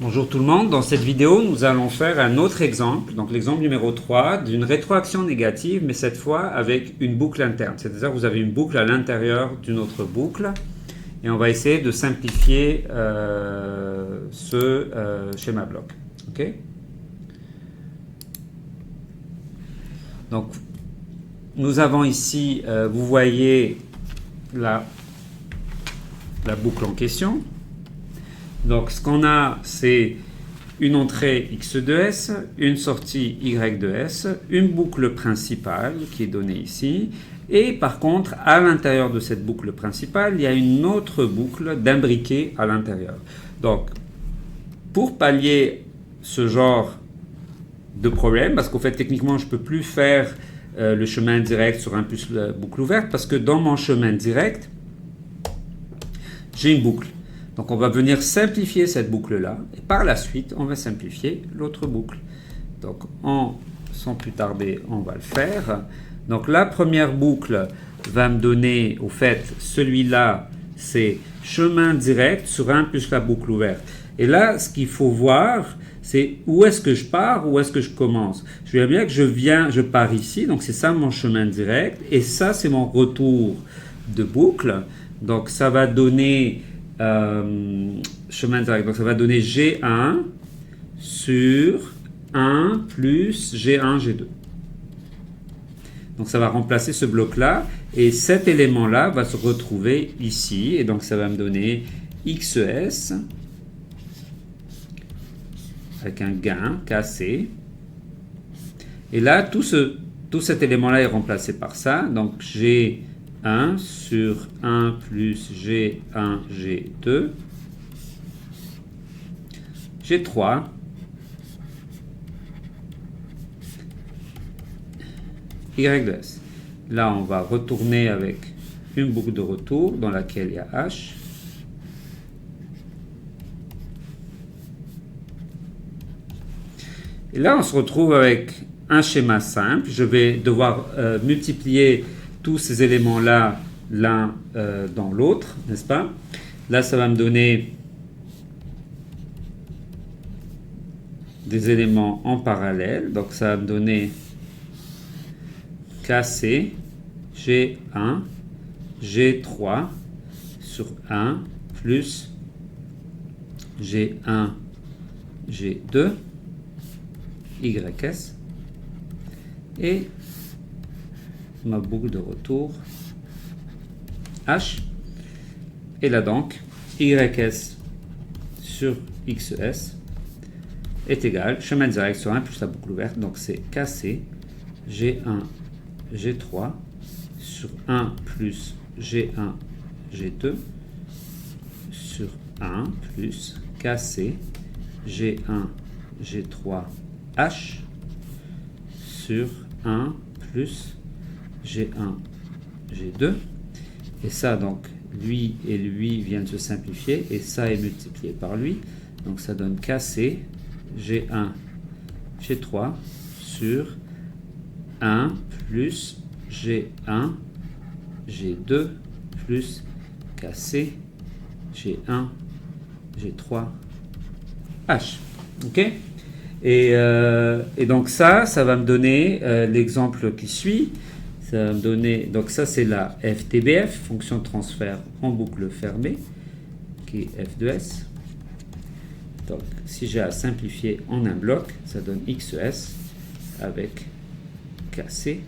Bonjour tout le monde, dans cette vidéo nous allons faire un autre exemple, donc l'exemple numéro 3 d'une rétroaction négative mais cette fois avec une boucle interne, c'est-à-dire que vous avez une boucle à l'intérieur d'une autre boucle et on va essayer de simplifier ce schéma bloc. Okay. Donc nous avons ici, vous voyez la boucle en question. Donc ce qu'on a, c'est une entrée x de s, une sortie y de s, une boucle principale qui est donnée ici, et par contre, à l'intérieur de cette boucle principale, il y a une autre boucle d'imbriqué à l'intérieur. Donc, pour pallier ce genre de problème, parce qu'en fait, techniquement, je ne peux plus faire le chemin direct sur un plus la boucle ouverte, parce que dans mon chemin direct, j'ai une boucle. Donc on va venir simplifier cette boucle-là, et par la suite, on va simplifier l'autre boucle. Donc sans plus tarder, on va le faire. Donc la première boucle va me donner, au fait, celui-là, c'est chemin direct sur 1 plus la boucle ouverte. Et là, ce qu'il faut voir, c'est où est-ce que je pars, où est-ce que je commence. Je vois bien que je pars ici, donc c'est ça mon chemin direct, et ça, c'est mon retour de boucle. Donc ça va donner... chemin direct, donc ça va donner G1 sur 1 plus G1, G2. Donc ça va remplacer ce bloc-là, et cet élément-là va se retrouver ici, et donc ça va me donner XS, avec un gain, KC. Et là, tout cet élément-là est remplacé par ça, donc G1 sur 1 plus G1, G2, G3, Y de S. Là, on va retourner avec une boucle de retour dans laquelle il y a H. Et là, on se retrouve avec un schéma simple. Je vais devoir multiplier tous ces éléments-là l'un dans l'autre, n'est-ce pas? Là, ça va me donner des éléments en parallèle. Donc, ça va me donner KC, G1, G3 sur 1 plus G1, G2, YS et ma boucle de retour H. Et là donc, YS sur XS est égal, chemin direct sur 1 plus la boucle ouverte, donc c'est KC, G1, G3 sur 1 plus G1, G2 sur 1 plus KC, G1, G3, H sur 1 plus G1, G2. Et ça, donc, lui et lui viennent se simplifier, et ça est multiplié par lui. Donc, ça donne KC, G1, G3 sur 1 plus G1, G2 plus KC, G1, G3, H. OK? Et donc ça va me donner l'exemple qui suit. Ça va me donner, donc ça c'est la FTBF, fonction de transfert en boucle fermée, qui est F de S. Donc si j'ai à simplifier en un bloc, ça donne XS avec KC,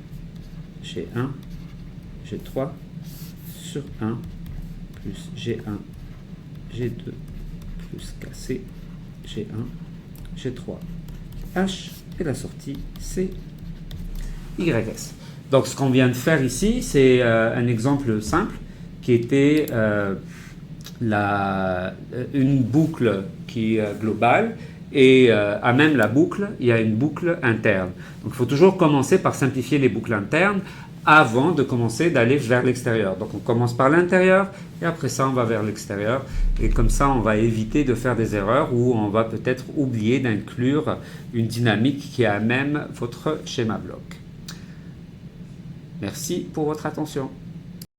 G1, G3 sur 1 plus G1, G2 plus KC, G1, G3, H, et la sortie c'est YS. Donc ce qu'on vient de faire ici, c'est un exemple simple qui était une boucle qui est globale, et à même la boucle, il y a une boucle interne. Donc il faut toujours commencer par simplifier les boucles internes avant de commencer d'aller vers l'extérieur. Donc on commence par l'intérieur et après ça on va vers l'extérieur, et comme ça on va éviter de faire des erreurs ou on va peut-être oublier d'inclure une dynamique qui est à même votre schéma bloc. Merci pour votre attention.